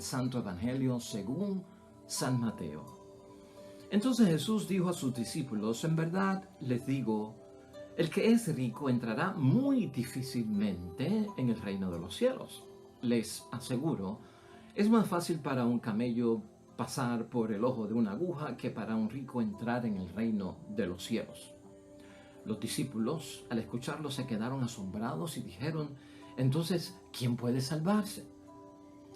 Santo Evangelio según San Mateo. Entonces Jesús dijo a sus discípulos: en verdad les digo, el que es rico entrará muy difícilmente en el reino de los cielos. Les aseguro, es más fácil para un camello pasar por el ojo de una aguja que para un rico entrar en el reino de los cielos. Los discípulos, al escucharlo, se quedaron asombrados y dijeron: entonces, ¿quién puede salvarse?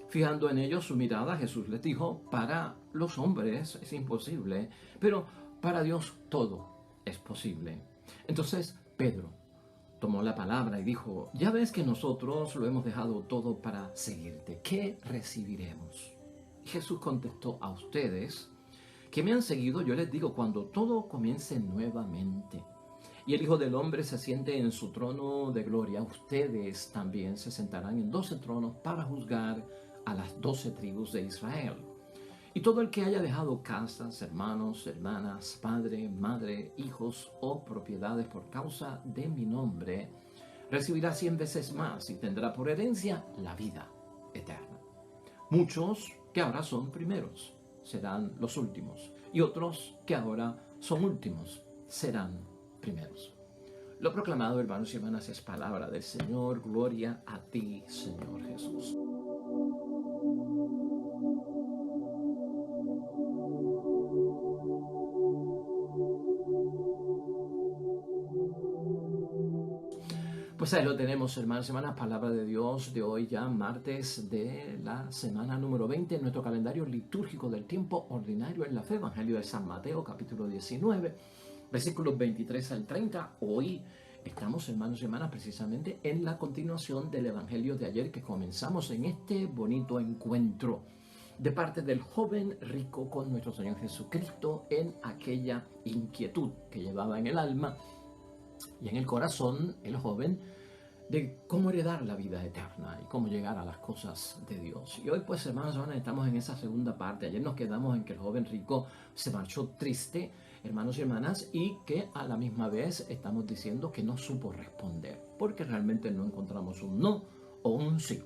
Fijando en ellos su mirada, Jesús les dijo: para los hombres es imposible, pero para Dios todo es posible. Entonces Pedro tomó la palabra y dijo: ya ves que nosotros lo hemos dejado todo para seguirte. ¿Qué recibiremos? Y Jesús contestó: a ustedes que me han seguido, yo les digo, cuando todo comience nuevamente y el Hijo del Hombre se siente en su trono de gloria, ustedes también se sentarán en 12 tronos para juzgar a las 12 tribus de Israel. Y todo el que haya dejado casas, hermanos, hermanas, padre, madre, hijos o propiedades por causa de mi nombre, recibirá 100 veces más y tendrá por herencia la vida eterna. Muchos que ahora son primeros serán los últimos, y otros que ahora son últimos serán primeros. Lo proclamado, hermanos y hermanas, es palabra del Señor. Gloria a ti, Señor Jesús. Pues ahí lo tenemos, hermanos y hermanas, palabra de Dios de hoy, ya martes de la semana número 20 en nuestro calendario litúrgico del tiempo ordinario en la fe, Evangelio de San Mateo, capítulo 19, versículos 23 al 30. Hoy estamos, hermanos y hermanas, precisamente en la continuación del Evangelio de ayer que comenzamos en este bonito encuentro de parte del joven rico con nuestro Señor Jesucristo en aquella inquietud que llevaba en el alma y en el corazón el joven de cómo heredar la vida eterna y cómo llegar a las cosas de Dios. Y hoy, pues, hermanos, estamos en esa segunda parte. Ayer nos quedamos en que el joven rico se marchó triste, hermanos y hermanas, y que a la misma vez estamos diciendo que no supo responder, porque realmente no encontramos un no o un sí.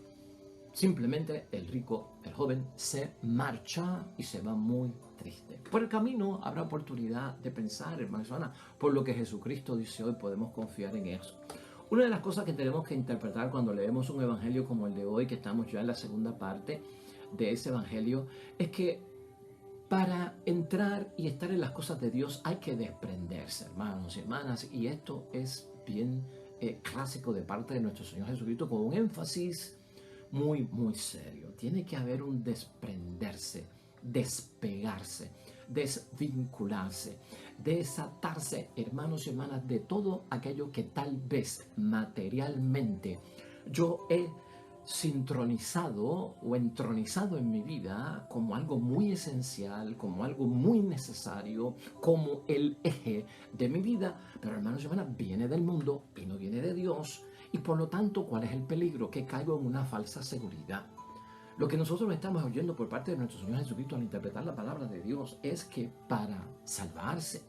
Simplemente el rico, el joven, se marcha y se va muy triste. Por el camino habrá oportunidad de pensar, hermanos y hermanas, por lo que Jesucristo dice hoy, podemos confiar en eso. Una de las cosas que tenemos que interpretar cuando leemos un evangelio como el de hoy, que estamos ya en la segunda parte de ese evangelio, es que para entrar y estar en las cosas de Dios hay que desprenderse, hermanos y hermanas, y esto es bien clásico de parte de nuestro Señor Jesucristo, con un énfasis muy, muy serio. Tiene que haber un desprenderse, despegarse, desvincularse, desatarse, hermanos y hermanas, de todo aquello que tal vez materialmente yo he sincronizado o entronizado en mi vida como algo muy esencial, como algo muy necesario, como el eje de mi vida. Pero, hermanos y hermanas, viene del mundo y no viene de Dios. Y por lo tanto, ¿cuál es el peligro? Que caigo en una falsa seguridad. Lo que nosotros estamos oyendo por parte de nuestro Señor Jesucristo al interpretar la palabra de Dios es que para salvarse,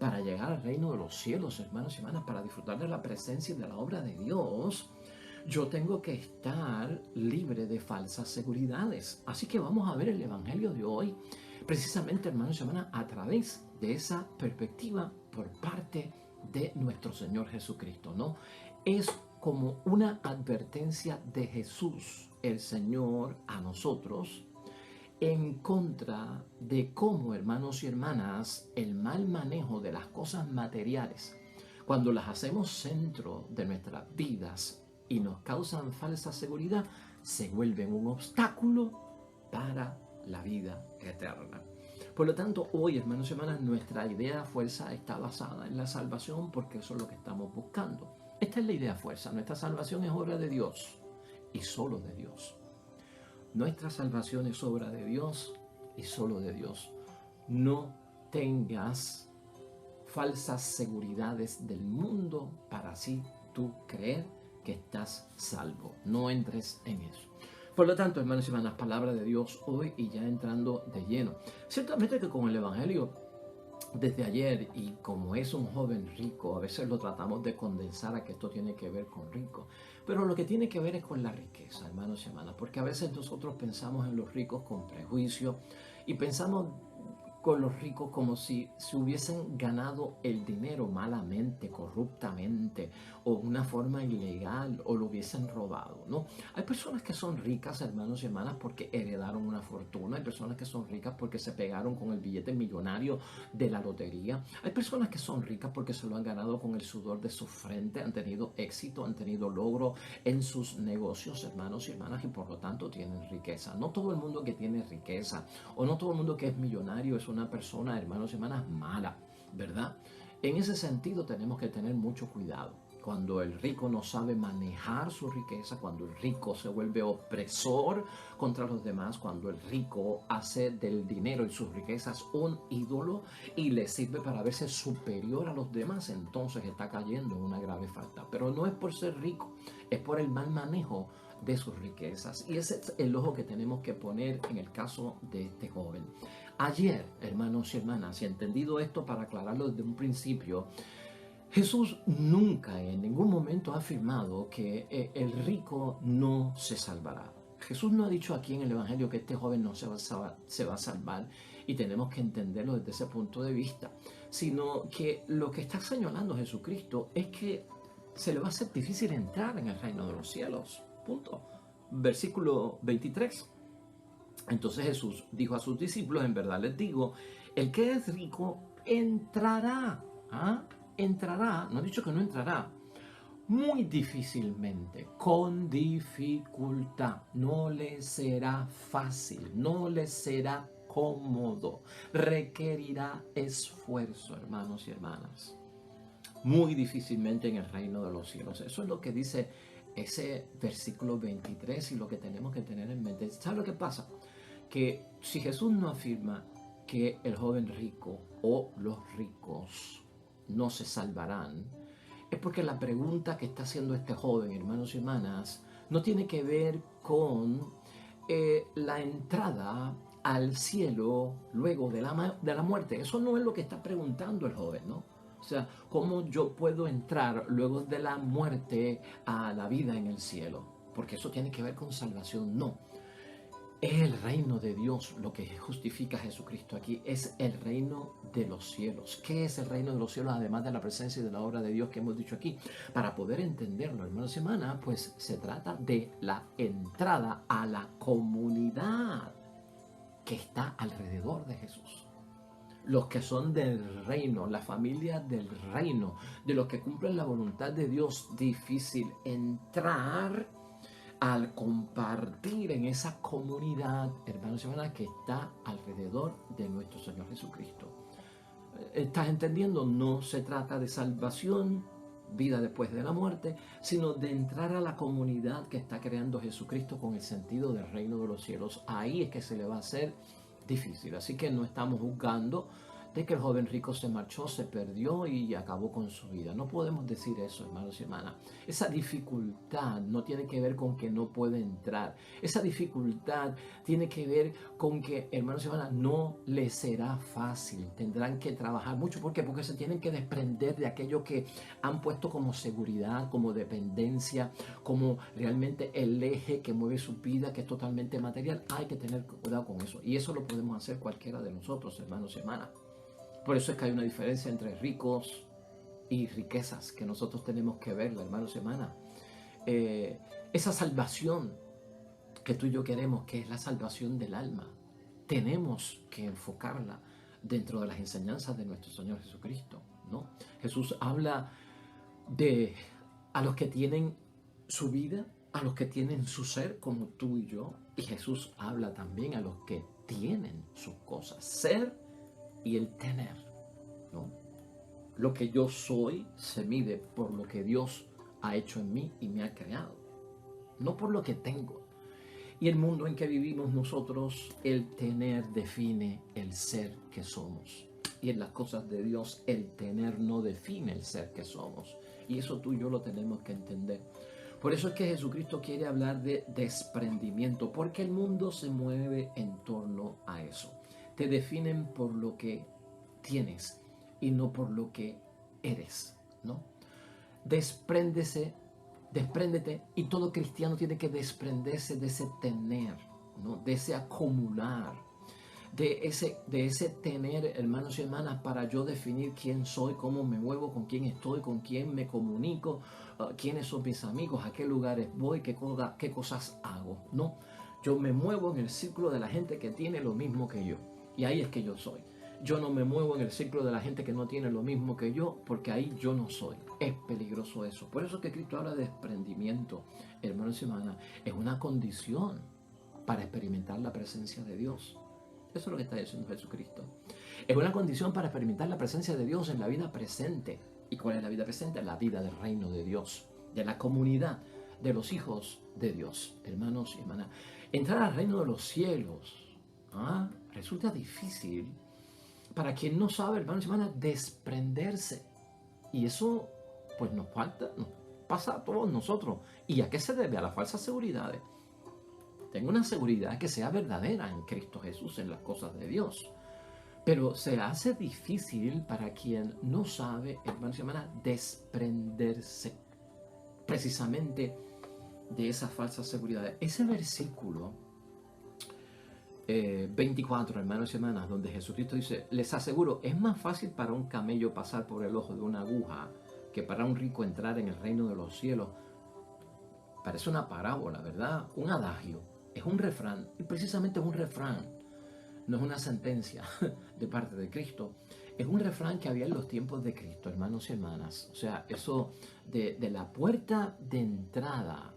para llegar al reino de los cielos, hermanos y hermanas, para disfrutar de la presencia y de la obra de Dios, yo tengo que estar libre de falsas seguridades. Así que vamos a ver el evangelio de hoy, precisamente, hermanos y hermanas, a través de esa perspectiva por parte de nuestro Señor Jesucristo, ¿no? Es como una advertencia de Jesús, el Señor, a nosotros, en contra de cómo, hermanos y hermanas, el mal manejo de las cosas materiales, cuando las hacemos centro de nuestras vidas y nos causan falsa seguridad, se vuelven un obstáculo para la vida eterna. Por lo tanto, hoy, hermanos y hermanas, nuestra idea fuerza está basada en la salvación, porque eso es lo que estamos buscando. Esta es la idea fuerza. Nuestra salvación es obra de Dios y solo de Dios. Nuestra salvación es obra de Dios y solo de Dios. No tengas falsas seguridades del mundo para así tú creer que estás salvo. No entres en eso. Por lo tanto, hermanos y hermanas, palabra de Dios hoy y ya entrando de lleno. Ciertamente que con el evangelio desde ayer, y como es un joven rico, a veces lo tratamos de condensar a que esto tiene que ver con rico, pero lo que tiene que ver es con la riqueza, hermanos y hermanas, porque a veces nosotros pensamos en los ricos con prejuicio y pensamos con los ricos como si se hubiesen ganado el dinero malamente, corruptamente, o de una forma ilegal, o lo hubiesen robado, ¿no? Hay personas que son ricas, hermanos y hermanas, porque heredaron una fortuna. Hay personas que son ricas porque se pegaron con el billete millonario de la lotería. Hay personas que son ricas porque se lo han ganado con el sudor de su frente, han tenido éxito, han tenido logro en sus negocios, hermanos y hermanas, y por lo tanto tienen riqueza. No todo el mundo que tiene riqueza o no todo el mundo que es millonario es una persona, hermanos y hermanas, mala, ¿verdad? En ese sentido tenemos que tener mucho cuidado. Cuando el rico no sabe manejar su riqueza, cuando el rico se vuelve opresor contra los demás, cuando el rico hace del dinero y sus riquezas un ídolo y le sirve para verse superior a los demás, entonces está cayendo en una grave falta. Pero no es por ser rico, es por el mal manejo de sus riquezas. Y ese es el ojo que tenemos que poner en el caso de este joven. Ayer, hermanos y hermanas, y entendido esto para aclararlo desde un principio, Jesús nunca en ningún momento ha afirmado que el rico no se salvará. Jesús no ha dicho aquí en el Evangelio que este joven no se va a salvar, y tenemos que entenderlo desde ese punto de vista, sino que lo que está señalando Jesucristo es que se le va a hacer difícil entrar en el reino de los cielos. Punto. Versículo 23. Entonces Jesús dijo a sus discípulos: en verdad les digo, el que es rico entrará. ¿Ah? Entrará, no he dicho que no entrará, muy difícilmente, con dificultad. No le será fácil, no le será cómodo, requerirá esfuerzo, hermanos y hermanas. Muy difícilmente en el reino de los cielos. Eso es lo que dice ese versículo 23, y lo que tenemos que tener en mente. ¿Sabe lo que pasa? Que si Jesús no afirma que el joven rico o los ricos no se salvarán, es porque la pregunta que está haciendo este joven, hermanos y hermanas, no tiene que ver con la entrada al cielo luego de la muerte. Eso no es lo que está preguntando el joven, ¿no? O sea, ¿cómo yo puedo entrar luego de la muerte a la vida en el cielo? Porque eso tiene que ver con salvación. No. Es el reino de Dios lo que justifica a Jesucristo aquí. Es el reino de los cielos. ¿Qué es el reino de los cielos? Además de la presencia y de la obra de Dios que hemos dicho aquí. Para poder entenderlo, hermanos y hermanas, pues se trata de la entrada a la comunidad que está alrededor de Jesús. Los que son del reino, la familia del reino, de los que cumplen la voluntad de Dios. Difícil entrar al compartir en esa comunidad, hermanos y hermanas, que está alrededor de nuestro Señor Jesucristo. ¿Estás entendiendo? No se trata de salvación, vida después de la muerte, sino de entrar a la comunidad que está creando Jesucristo con el sentido del reino de los cielos. Ahí es que se le va a hacer difícil. Así que no estamos juzgando de que el joven rico se marchó, se perdió y acabó con su vida. No podemos decir eso, hermanos y hermanas. Esa dificultad no tiene que ver con que no puede entrar. Esa dificultad tiene que ver con que, hermanos y hermanas, no les será fácil. Tendrán que trabajar mucho. ¿Por qué? Porque se tienen que desprender de aquello que han puesto como seguridad, como dependencia, como realmente el eje que mueve su vida, que es totalmente material. Hay que tener cuidado con eso. Y eso lo podemos hacer cualquiera de nosotros, hermanos y hermanas. Por eso es que hay una diferencia entre ricos y riquezas que nosotros tenemos que verla, hermanos y hermanas. Esa salvación que tú y yo queremos, que es la salvación del alma, tenemos que enfocarla dentro de las enseñanzas de nuestro Señor Jesucristo, ¿no? Jesús habla de a los que tienen su vida, a los que tienen su ser, como tú y yo, y Jesús habla también a los que tienen sus cosas, ser y el tener, ¿no? Lo que yo soy se mide por lo que Dios ha hecho en mí y me ha creado, no por lo que tengo. Y el mundo en que vivimos nosotros, el tener define el ser que somos. Y en las cosas de Dios, el tener no define el ser que somos. Y eso tú y yo lo tenemos que entender. Por eso es que Jesucristo quiere hablar de desprendimiento, porque el mundo se mueve en torno a eso. Te definen por lo que tienes y no por lo que eres, ¿no? Despréndete, y todo cristiano tiene que desprenderse de ese tener, ¿no? De ese acumular, de ese tener, hermanos y hermanas, para yo definir quién soy, cómo me muevo, con quién estoy, con quién me comunico, quiénes son mis amigos, a qué lugares voy, qué cosas hago, ¿no? Yo me muevo en el círculo de la gente que tiene lo mismo que yo, y ahí es que yo soy. Yo no me muevo en el círculo de la gente que no tiene lo mismo que yo, porque ahí yo no soy. Es peligroso eso. Por eso que Cristo habla de desprendimiento, hermanos y hermanas. Es una condición para experimentar la presencia de Dios. Eso es lo que está diciendo Jesucristo. Es una condición para experimentar la presencia de Dios en la vida presente. ¿Y cuál es la vida presente? La vida del reino de Dios, de la comunidad de los hijos de Dios, hermanos y hermanas. Entrar al reino de los cielos resulta difícil para quien no sabe, hermanos y hermanas, desprenderse. Y eso, pues nos pasa a todos nosotros. ¿Y a qué se debe? A las falsas seguridades. Tengo una seguridad que sea verdadera en Cristo Jesús, en las cosas de Dios. Pero se hace difícil para quien no sabe, hermanos y hermanas, desprenderse precisamente de esas falsas seguridades. Ese versículo 24, hermanos y hermanas, donde Jesucristo dice: les aseguro, es más fácil para un camello pasar por el ojo de una aguja que para un rico entrar en el reino de los cielos. Parece una parábola, ¿verdad? Un adagio, es un refrán, y precisamente es un refrán, no es una sentencia de parte de Cristo. Es un refrán que había en los tiempos de Cristo, hermanos y hermanas. O sea, eso de la puerta de entrada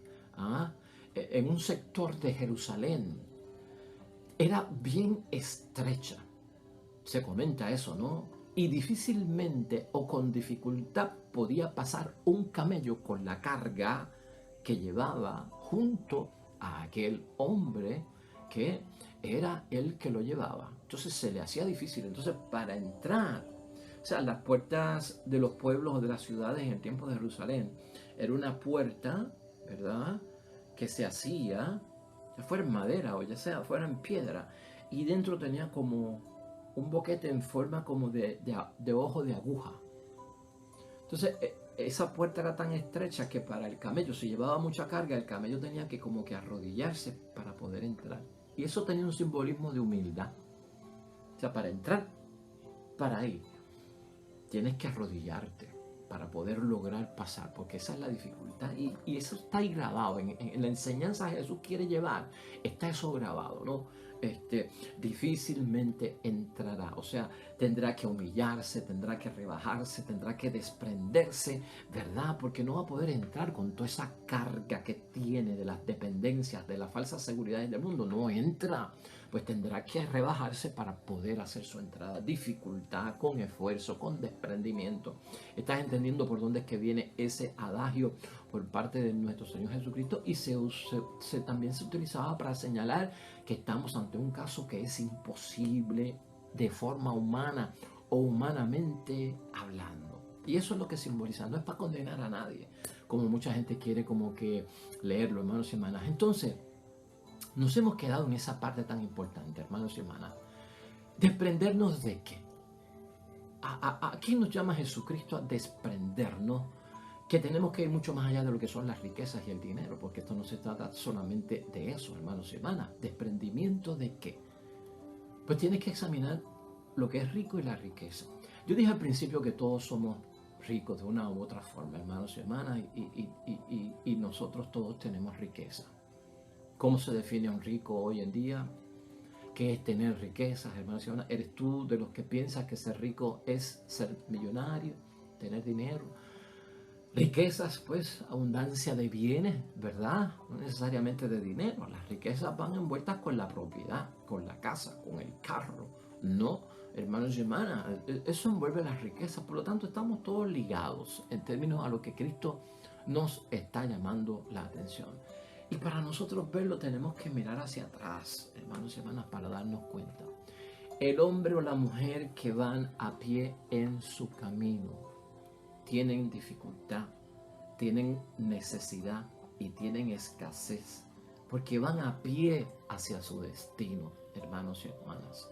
en un sector de Jerusalén era bien estrecha. Se comenta eso, ¿no? Y difícilmente o con dificultad podía pasar un camello con la carga que llevaba junto a aquel hombre que era el que lo llevaba. Entonces se le hacía difícil. Entonces, para entrar, o sea, las puertas de los pueblos o de las ciudades en el tiempo de Jerusalén, era una puerta, ¿verdad?, que se hacía, ya fuera en madera o ya sea fuera en piedra, y dentro tenía como un boquete en forma como de ojo de aguja. Entonces esa puerta era tan estrecha que para el camello, si llevaba mucha carga, el camello tenía que como que arrodillarse para poder entrar. Y eso tenía un simbolismo de humildad. O sea, para entrar para ahí tienes que arrodillarte para poder lograr pasar, porque esa es la dificultad, y eso está ahí grabado en la enseñanza que Jesús quiere llevar. Está eso grabado, ¿no? Difícilmente entrará, o sea, tendrá que humillarse, tendrá que rebajarse, tendrá que desprenderse, ¿verdad? Porque no va a poder entrar con toda esa carga que tiene de las dependencias, de las falsas seguridades del mundo. No entra, pues tendrá que rebajarse para poder hacer su entrada. Dificultad, con esfuerzo, con desprendimiento. ¿Estás entendiendo por dónde es que viene ese adagio por parte de nuestro Señor Jesucristo? Y también se utilizaba para señalar que estamos ante un caso que es imposible de forma humana o humanamente hablando. Y eso es lo que simboliza. No es para condenar a nadie, como mucha gente quiere como que leerlo, hermanos y hermanas. Entonces, nos hemos quedado en esa parte tan importante, hermanos y hermanas. ¿Desprendernos de qué? ¿A quién nos llama Jesucristo a desprendernos? Que tenemos que ir mucho más allá de lo que son las riquezas y el dinero, porque esto no se trata solamente de eso, hermanos y hermanas. ¿Desprendimiento de qué? Pues tienes que examinar lo que es rico y la riqueza. Yo dije al principio que todos somos ricos de una u otra forma, hermanos y hermanas, y nosotros todos tenemos riqueza. ¿Cómo se define un rico hoy en día? ¿Qué es tener riquezas, hermanos y hermanas? ¿Eres tú de los que piensas que ser rico es ser millonario, tener dinero? Riquezas, pues, abundancia de bienes, ¿verdad? No necesariamente de dinero. Las riquezas van envueltas con la propiedad, con la casa, con el carro. No, hermanos y hermanas, eso envuelve las riquezas. Por lo tanto, estamos todos ligados en términos a lo que Cristo nos está llamando la atención. Y para nosotros verlo tenemos que mirar hacia atrás, hermanos y hermanas, para darnos cuenta. El hombre o la mujer que van a pie en su camino tienen dificultad, tienen necesidad y tienen escasez, porque van a pie hacia su destino, hermanos y hermanas.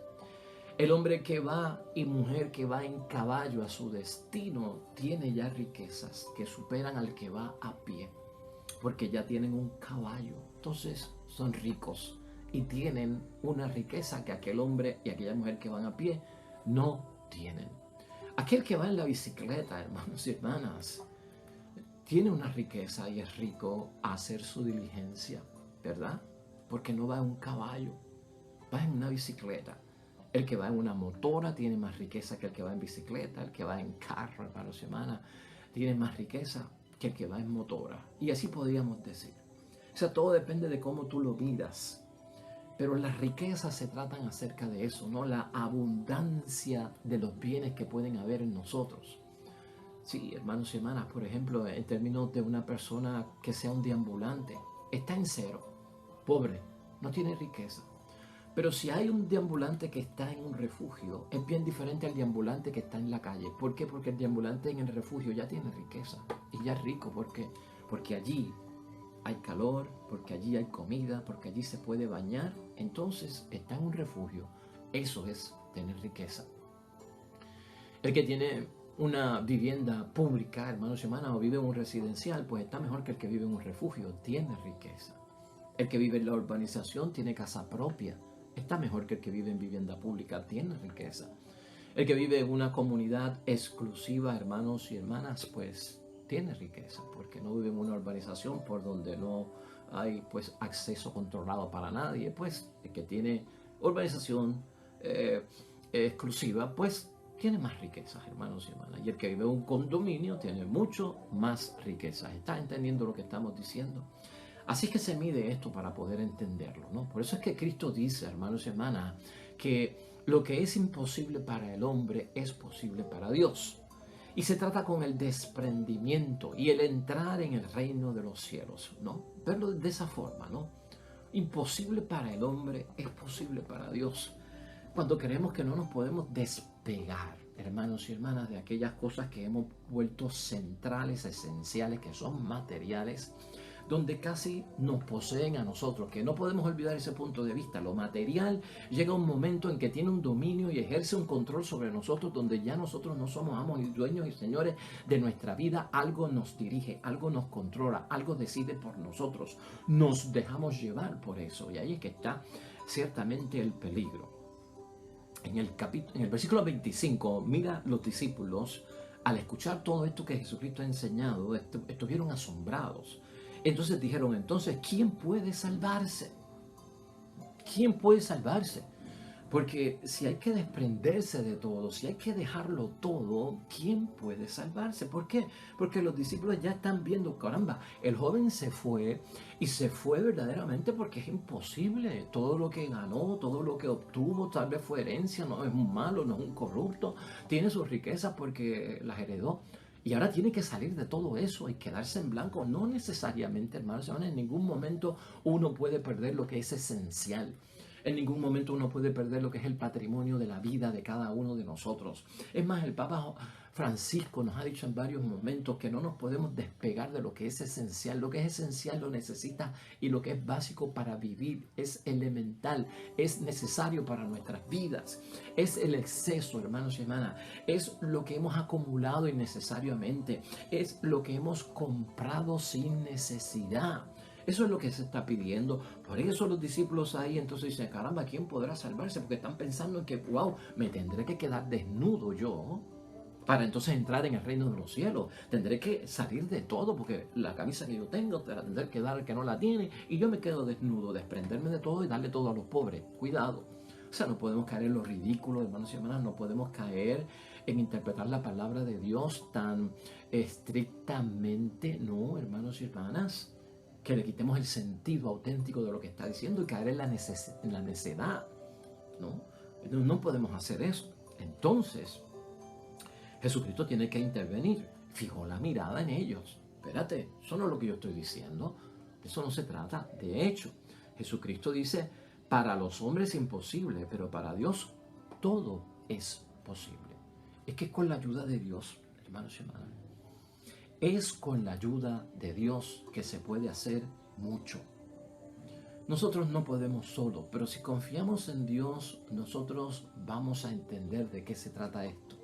El hombre que va y mujer que va en caballo a su destino tiene ya riquezas que superan al que va a pie, porque ya tienen un caballo. Entonces son ricos y tienen una riqueza que aquel hombre y aquella mujer que van a pie no tienen. Aquel que va en la bicicleta, hermanos y hermanas, tiene una riqueza y es rico a hacer su diligencia, ¿verdad? Porque no va en un caballo, va en una bicicleta. El que va en una motora tiene más riqueza que el que va en bicicleta. El que va en carro, hermanos y hermanas, tiene más riqueza que el que va en motora. Y así podríamos decir. O sea, todo depende de cómo tú lo miras. Pero las riquezas se tratan acerca de eso, ¿no? La abundancia de los bienes que pueden haber en nosotros. Sí, hermanos y hermanas, por ejemplo, en términos de una persona que sea un deambulante, está en cero, pobre, no tiene riqueza. Pero si hay un deambulante que está en un refugio, es bien diferente al deambulante que está en la calle. ¿Por qué? Porque el deambulante en el refugio ya tiene riqueza y ya es rico. ¿Por qué? Porque allí hay calor, porque allí hay comida, porque allí se puede bañar. Entonces está en un refugio. Eso es tener riqueza. El que tiene una vivienda pública, hermanos y hermanas, o vive en un residencial, pues está mejor que el que vive en un refugio. Tiene riqueza. El que vive en la urbanización tiene casa propia. Está mejor que el que vive en vivienda pública, tiene riqueza. El que vive en una comunidad exclusiva, hermanos y hermanas, pues tiene riqueza, porque no vive en una urbanización por donde no hay pues acceso controlado para nadie. Pues el que tiene urbanización exclusiva, pues tiene más riquezas, hermanos y hermanas. Y el que vive en un condominio tiene mucho más riquezas. ¿Está entendiendo lo que estamos diciendo? Así es que se mide esto para poder entenderlo, ¿no? Por eso es que Cristo dice, hermanos y hermanas, que lo que es imposible para el hombre es posible para Dios. Y se trata con el desprendimiento y el entrar en el reino de los cielos, ¿no? Verlo de esa forma, ¿no? Imposible para el hombre es posible para Dios. Cuando creemos que no nos podemos despegar, hermanos y hermanas, de aquellas cosas que hemos vuelto centrales, esenciales, que son materiales, donde casi nos poseen a nosotros, que no podemos olvidar ese punto de vista. Lo material llega a un momento en que tiene un dominio y ejerce un control sobre nosotros, donde ya nosotros no somos amos y dueños y señores de nuestra vida. Algo nos dirige, algo nos controla, algo decide por nosotros. Nos dejamos llevar por eso, y ahí es que está ciertamente el peligro. En el versículo 25, mira, los discípulos, al escuchar todo esto que Jesucristo ha enseñado, estuvieron asombrados. Entonces dijeron, entonces, ¿quién puede salvarse? ¿Quién puede salvarse? Porque si hay que desprenderse de todo, si hay que dejarlo todo, ¿quién puede salvarse? ¿Por qué? Porque los discípulos ya están viendo, caramba, el joven se fue y se fue verdaderamente porque es imposible. Todo lo que ganó, todo lo que obtuvo, tal vez fue herencia, no es un malo, no es un corrupto, tiene sus riquezas porque las heredó. Y ahora tiene que salir de todo eso y quedarse en blanco. No necesariamente, hermanos, en ningún momento uno puede perder lo que es esencial. En ningún momento uno puede perder lo que es el patrimonio de la vida de cada uno de nosotros. Es más, el Papa Francisco nos ha dicho en varios momentos que no nos podemos despegar de lo que es esencial. Lo que es esencial lo necesita y lo que es básico para vivir es elemental, es necesario para nuestras vidas. Es el exceso, hermanos y hermanas. Es lo que hemos acumulado innecesariamente. Es lo que hemos comprado sin necesidad. Eso es lo que se está pidiendo. Por eso los discípulos ahí entonces dicen, caramba, ¿quién podrá salvarse? Porque están pensando en que, wow, me tendré que quedar desnudo yo para entonces entrar en el reino de los cielos. Tendré que salir de todo porque la camisa que yo tengo te la tendré que dar al que no la tiene y yo me quedo desnudo, desprenderme de todo y darle todo a los pobres. Cuidado. O sea, no podemos caer en lo ridículo, hermanos y hermanas, no podemos caer en interpretar la palabra de Dios tan estrictamente, no, hermanos y hermanas, que le quitemos el sentido auténtico de lo que está diciendo y caer en la necedad, ¿no? No podemos hacer eso. Entonces, Jesucristo tiene que intervenir. Fijó la mirada en ellos. Espérate, eso no es lo que yo estoy diciendo. De eso no se trata. De hecho, Jesucristo dice, para los hombres es imposible, pero para Dios todo es posible. Es que es con la ayuda de Dios, hermanos y hermanas. Es con la ayuda de Dios que se puede hacer mucho. nosotros no podemos solos, pero si confiamos en Dios, nosotros vamos a entender de qué se trata esto.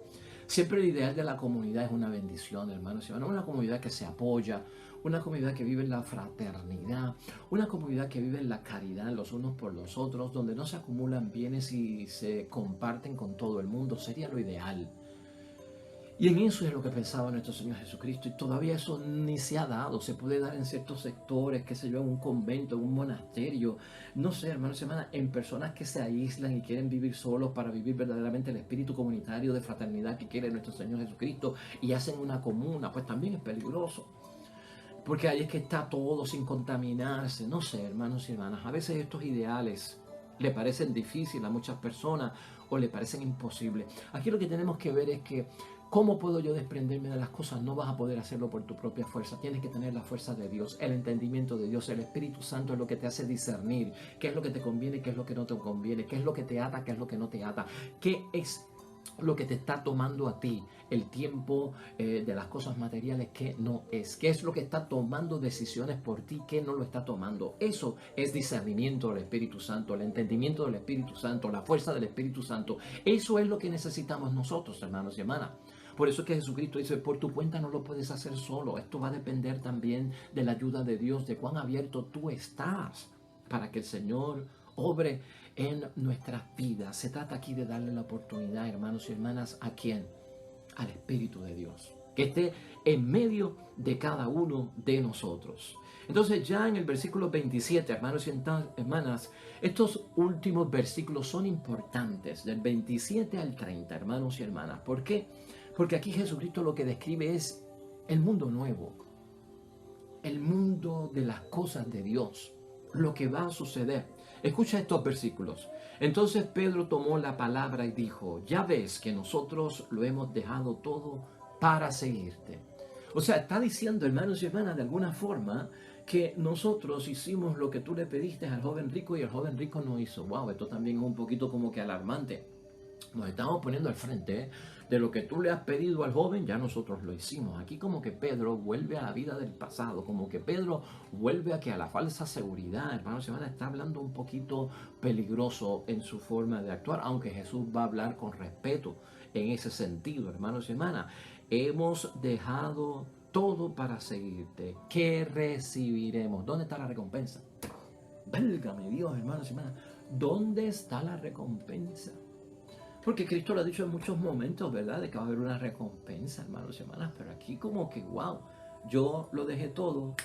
Siempre el ideal de la comunidad es una bendición, hermanos y hermanas, una comunidad que se apoya, una comunidad que vive en la fraternidad, una comunidad que vive en la caridad los unos por los otros, donde no se acumulan bienes y se comparten con todo el mundo, sería lo ideal. Y en eso es lo que pensaba nuestro Señor Jesucristo, y todavía eso ni se ha dado. Se puede dar en ciertos sectores, qué sé yo, en un convento, en un monasterio, no sé, hermanos y hermanas, en personas que se aíslan y quieren vivir solos para vivir verdaderamente el espíritu comunitario de fraternidad que quiere nuestro Señor Jesucristo, y hacen una comuna, pues también es peligroso. Porque ahí es que está todo sin contaminarse. No sé, hermanos y hermanas, a veces estos ideales le parecen difíciles a muchas personas o le parecen imposibles. Aquí lo que tenemos que ver es que ¿cómo puedo yo desprenderme de las cosas? No vas a poder hacerlo por tu propia fuerza. Tienes que tener la fuerza de Dios, el entendimiento de Dios. El Espíritu Santo es lo que te hace discernir qué es lo que te conviene, qué es lo que no te conviene, qué es lo que te ata, qué es lo que no te ata, qué es lo que te está tomando a ti el tiempo de las cosas materiales, que no es, qué es lo que está tomando decisiones por ti, que no lo está tomando. Eso es discernimiento del Espíritu Santo, el entendimiento del Espíritu Santo, la fuerza del Espíritu Santo. Eso es lo que necesitamos nosotros, hermanos y hermanas. Por eso es que Jesucristo dice, por tu cuenta no lo puedes hacer solo. Esto va a depender también de la ayuda de Dios, de cuán abierto tú estás para que el Señor obre en nuestras vidas. Se trata aquí de darle la oportunidad, hermanos y hermanas, ¿a quién? Al Espíritu de Dios, que esté en medio de cada uno de nosotros. Entonces ya en el versículo 27, hermanos y hermanas, estos últimos versículos son importantes, del 27 al 30, hermanos y hermanas. ¿Por qué? Porque aquí Jesucristo lo que describe es el mundo nuevo, el mundo de las cosas de Dios, lo que va a suceder. Escucha estos versículos. Entonces Pedro tomó la palabra y dijo, ya ves que nosotros lo hemos dejado todo para seguirte. O sea, está diciendo, hermanos y hermanas, de alguna forma, que nosotros hicimos lo que tú le pediste al joven rico y el joven rico no hizo. Wow, esto también es un poquito como que alarmante. Nos estamos poniendo al frente de lo que tú le has pedido al joven, ya nosotros lo hicimos. Aquí como que Pedro vuelve a la vida del pasado, como que Pedro vuelve a la falsa seguridad. Hermanos, se van a estar hablando un poquito peligroso en su forma de actuar, aunque Jesús va a hablar con respeto en ese sentido, hermanos y hermanas. Hemos dejado todo para seguirte. ¿Qué recibiremos? ¿Dónde está la recompensa? Válgame Dios, hermanos y hermanas. ¿Dónde está la recompensa? Porque Cristo lo ha dicho en muchos momentos, ¿verdad? De que va a haber una recompensa, hermanos y hermanas. Pero aquí como que, wow, yo lo dejé todo.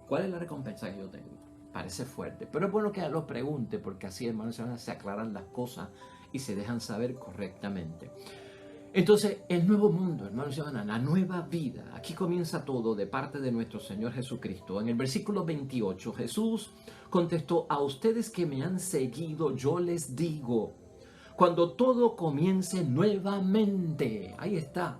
¿Cuál es la recompensa que yo tengo? Parece fuerte. Pero es bueno que lo pregunte, porque así, hermanos y hermanas, se aclaran las cosas y se dejan saber correctamente. Entonces, el nuevo mundo, hermanos y hermanas, la nueva vida. Aquí comienza todo de parte de nuestro Señor Jesucristo. En el versículo 28, Jesús contestó, a ustedes que me han seguido, yo les digo, cuando todo comience nuevamente, ahí está.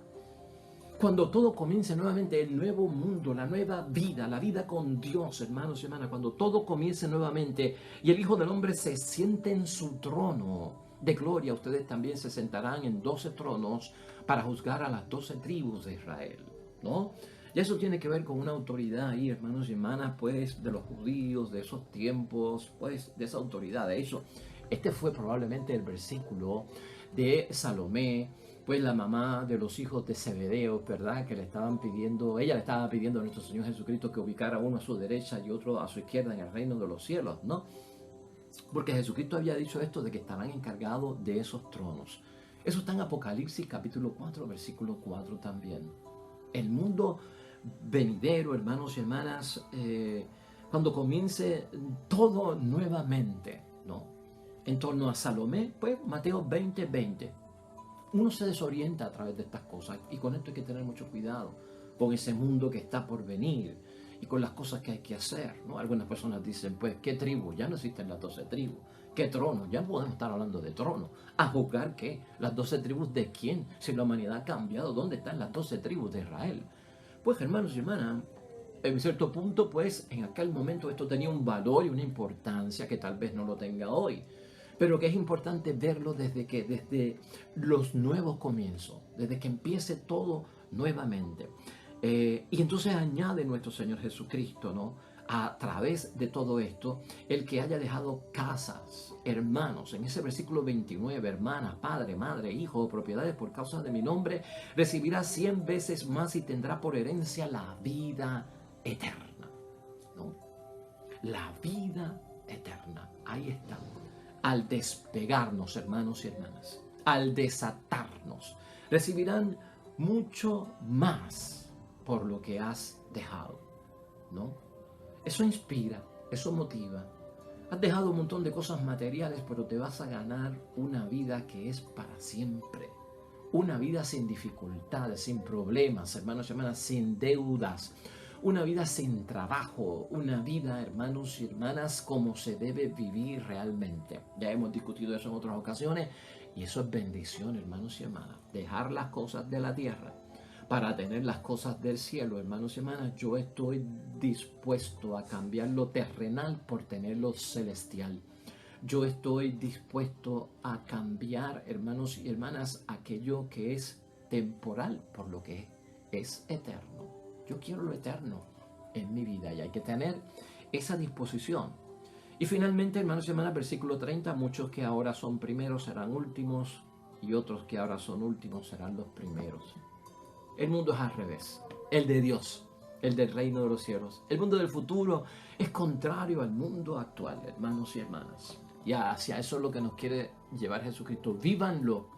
Cuando todo comience nuevamente, el nuevo mundo, la nueva vida, la vida con Dios, hermanos y hermanas, cuando todo comience nuevamente y el Hijo del Hombre se siente en su trono de gloria, ustedes también se sentarán en 12 tronos para juzgar a las 12 tribus de Israel, ¿no? Y eso tiene que ver con una autoridad ahí, hermanos y hermanas, pues, de los judíos, de esos tiempos, pues, de esa autoridad. De hecho, este fue probablemente el versículo de Salomé, pues la mamá de los hijos de Zebedeo, ¿verdad? Que le estaban pidiendo, ella le estaba pidiendo a nuestro Señor Jesucristo que ubicara uno a su derecha y otro a su izquierda en el reino de los cielos, ¿no? Porque Jesucristo había dicho esto de que estaban encargados de esos tronos. Eso está en Apocalipsis capítulo 4, versículo 4 también. El mundo venidero, hermanos y hermanas, cuando comience todo nuevamente, ¿no? En torno a Salomé, pues Mateo 20, 20. Uno se desorienta a través de estas cosas y con esto hay que tener mucho cuidado, con ese mundo que está por venir y con las cosas que hay que hacer, ¿no? Algunas personas dicen, pues, ¿qué tribu? Ya no existen las 12 tribus. ¿Qué trono? Ya no podemos estar hablando de trono. ¿A juzgar qué? ¿Las 12 tribus de quién? Si la humanidad ha cambiado, ¿dónde están las 12 tribus de Israel? Pues, hermanos y hermanas, en cierto punto, pues, en aquel momento esto tenía un valor y una importancia que tal vez no lo tenga hoy. Pero que es importante verlo desde los nuevos comienzos, desde que empiece todo nuevamente. Y entonces añade nuestro Señor Jesucristo, ¿no? a través de todo esto, el que haya dejado casas, hermanos, en ese versículo 29, hermanas, padre, madre, hijo o propiedades por causa de mi nombre, recibirá 100 veces más y tendrá por herencia la vida eterna. ¿No? La vida eterna, ahí está. Al despegarnos, hermanos y hermanas, al desatarnos, recibirán mucho más por lo que has dejado, ¿no? Eso inspira, eso motiva. Has dejado un montón de cosas materiales, pero te vas a ganar una vida que es para siempre. Una vida sin dificultades, sin problemas, hermanos y hermanas, sin deudas. Una vida sin trabajo, una vida, hermanos y hermanas, como se debe vivir realmente. Ya hemos discutido eso en otras ocasiones y eso es bendición, hermanos y hermanas. Dejar las cosas de la tierra para tener las cosas del cielo, hermanos y hermanas. Yo estoy dispuesto a cambiar lo terrenal por tener lo celestial. Yo estoy dispuesto a cambiar, hermanos y hermanas, aquello que es temporal por lo que es eterno. Yo quiero lo eterno en mi vida y hay que tener esa disposición. Y finalmente, hermanos y hermanas, versículo 30, muchos que ahora son primeros serán últimos y otros que ahora son últimos serán los primeros. El mundo es al revés, el de Dios, el del reino de los cielos. El mundo del futuro es contrario al mundo actual, hermanos y hermanas. Y hacia eso es lo que nos quiere llevar Jesucristo. Vívanlo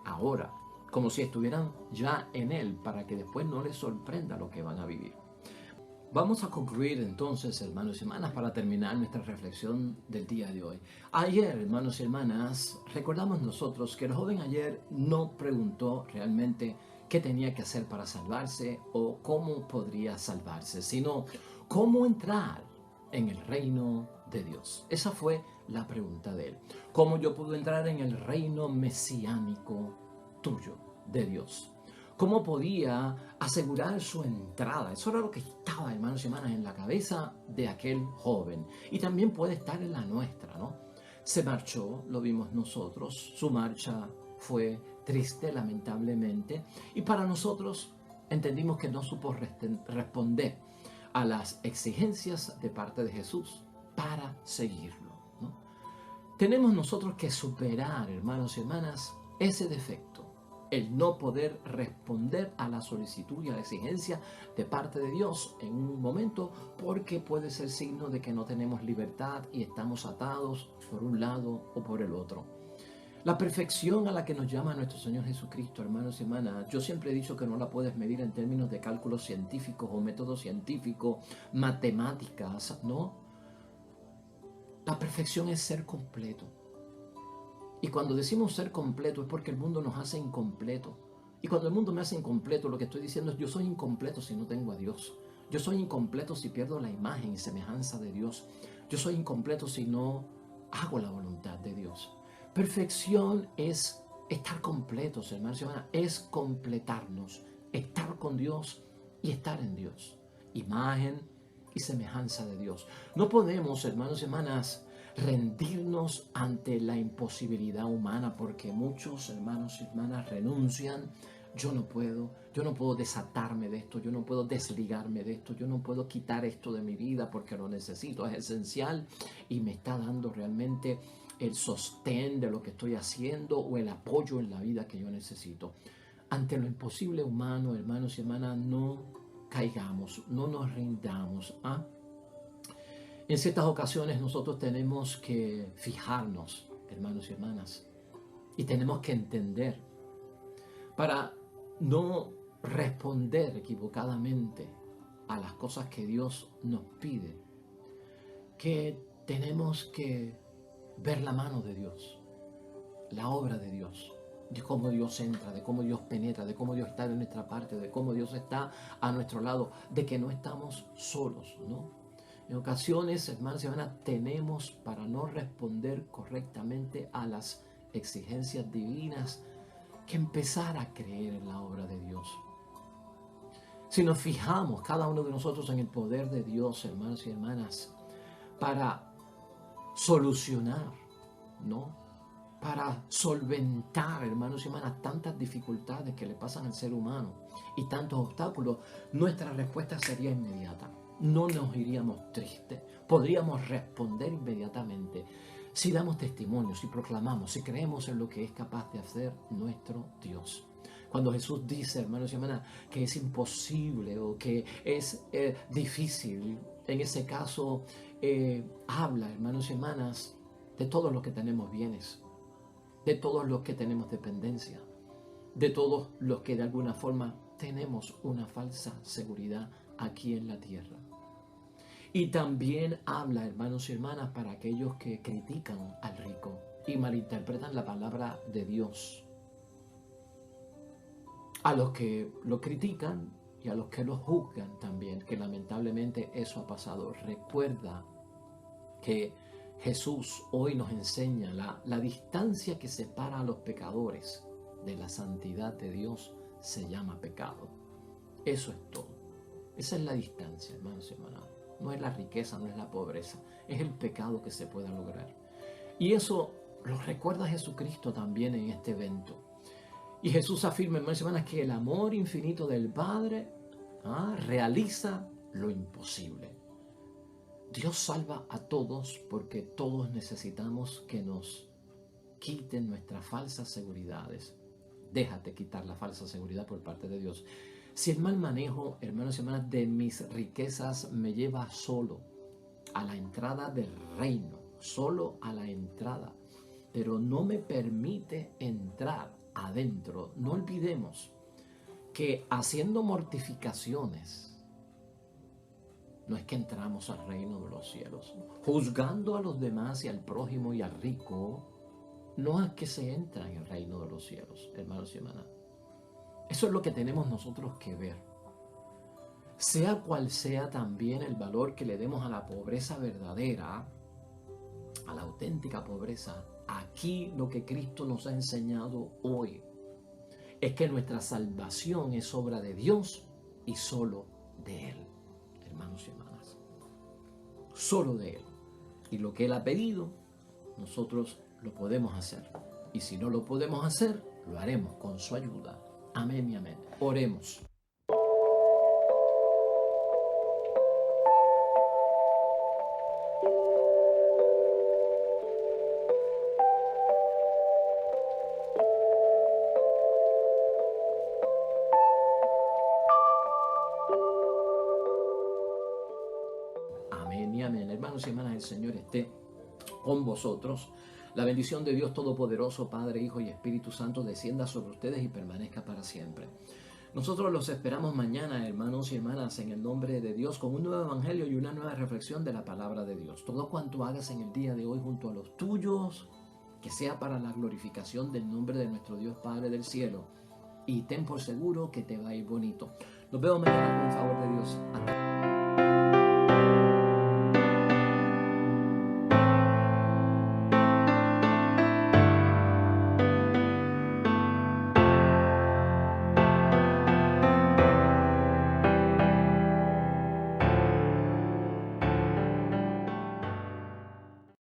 ahora, como si estuvieran ya en Él, para que después no les sorprenda lo que van a vivir. Vamos a concluir entonces, hermanos y hermanas, para terminar nuestra reflexión del día de hoy. Ayer, hermanos y hermanas, recordamos nosotros que el joven ayer no preguntó realmente qué tenía que hacer para salvarse o cómo podría salvarse, sino cómo entrar en el reino de Dios. Esa fue la pregunta de él. ¿Cómo yo puedo entrar en el reino mesiánico tuyo, de Dios? ¿Cómo podía asegurar su entrada? Eso era lo que estaba, hermanos y hermanas, en la cabeza de aquel joven. Y también puede estar en la nuestra, ¿no? Se marchó, lo vimos nosotros, su marcha fue triste, lamentablemente, y para nosotros entendimos que no supo responder a las exigencias de parte de Jesús para seguirlo, ¿no? Tenemos nosotros que superar, hermanos y hermanas, ese defecto, el no poder responder a la solicitud y a la exigencia de parte de Dios en un momento, porque puede ser signo de que no tenemos libertad y estamos atados por un lado o por el otro. La perfección a la que nos llama nuestro Señor Jesucristo, hermanos y hermanas, yo siempre he dicho que no la puedes medir en términos de cálculos científicos o métodos científicos, matemáticas, ¿no? La perfección es ser completo. Y cuando decimos ser completo es porque el mundo nos hace incompleto. Y cuando el mundo me hace incompleto, lo que estoy diciendo es yo soy incompleto si no tengo a Dios. Yo soy incompleto si pierdo la imagen y semejanza de Dios. Yo soy incompleto si no hago la voluntad de Dios. Perfección es estar completos, hermanos y hermanas. Es completarnos, estar con Dios y estar en Dios. Imagen y semejanza de Dios. No podemos, hermanos y hermanas, rendirnos ante la imposibilidad humana, porque muchos hermanos y hermanas renuncian. Yo no puedo desatarme de esto, yo no puedo desligarme de esto, yo no puedo quitar esto de mi vida porque lo necesito, es esencial y me está dando realmente el sostén de lo que estoy haciendo o el apoyo en la vida que yo necesito. Ante lo imposible humano, hermanos y hermanas, no caigamos, no nos rindamos, ¿ah? En ciertas ocasiones nosotros tenemos que fijarnos, hermanos y hermanas, y tenemos que entender para no responder equivocadamente a las cosas que Dios nos pide, que tenemos que ver la mano de Dios, la obra de Dios, de cómo Dios entra, de cómo Dios penetra, de cómo Dios está de nuestra parte, de cómo Dios está a nuestro lado, de que no estamos solos, ¿no? En ocasiones, hermanos y hermanas, tenemos, para no responder correctamente a las exigencias divinas, que empezar a creer en la obra de Dios. Si nos fijamos, cada uno de nosotros, en el poder de Dios, hermanos y hermanas, para solucionar, ¿no? Para solventar, hermanos y hermanas, tantas dificultades que le pasan al ser humano y tantos obstáculos, nuestra respuesta sería inmediata. no nos iríamos tristes. Podríamos responder inmediatamente si damos testimonio, si proclamamos, si creemos en lo que es capaz de hacer nuestro Dios. Cuando Jesús dice, hermanos y hermanas, que es imposible o que es difícil, en ese caso habla, hermanos y hermanas, de todos los que tenemos bienes, de todos los que tenemos dependencia, de todos los que de alguna forma tenemos una falsa seguridad aquí en la tierra. Y también habla, hermanos y hermanas, para aquellos que critican al rico y malinterpretan la palabra de Dios. A los que lo critican y a los que lo juzgan también, que lamentablemente eso ha pasado. Recuerda que Jesús hoy nos enseña la distancia que separa a los pecadores de la santidad de Dios se llama pecado. Eso es todo. Esa es la distancia, hermanos y hermanas. No es la riqueza, no es la pobreza, es el pecado que se pueda lograr. Y eso lo recuerda Jesucristo también en este evento. Y Jesús afirma, hermanos y hermanas, que el amor infinito del Padre realiza lo imposible. Dios salva a todos porque todos necesitamos que nos quiten nuestras falsas seguridades. Déjate quitar la falsa seguridad por parte de Dios. Si el mal manejo, hermanos y hermanas, de mis riquezas me lleva solo a la entrada del reino, solo a la entrada, pero no me permite entrar adentro, no olvidemos que haciendo mortificaciones, no es que entramos al reino de los cielos. Juzgando a los demás y al prójimo y al rico, no es que se entra en el reino de los cielos, hermanos y hermanas. Eso es lo que tenemos nosotros que ver. Sea cual sea también el valor que le demos a la pobreza verdadera, a la auténtica pobreza, aquí lo que Cristo nos ha enseñado hoy es que nuestra salvación es obra de Dios y solo de Él, hermanos y hermanas. Solo de Él. Y lo que Él ha pedido, nosotros lo podemos hacer. Y si no lo podemos hacer, lo haremos con su ayuda. Amén y amén. Oremos. Amén y amén. Hermanos y hermanas, el Señor esté con vosotros. La bendición de Dios Todopoderoso, Padre, Hijo y Espíritu Santo, descienda sobre ustedes y permanezca para siempre. Nosotros los esperamos mañana, hermanos y hermanas, en el nombre de Dios, con un nuevo evangelio y una nueva reflexión de la palabra de Dios. Todo cuanto hagas en el día de hoy junto a los tuyos, que sea para la glorificación del nombre de nuestro Dios Padre del cielo. Y ten por seguro que te va a ir bonito. Nos vemos mañana con el favor de Dios. Hasta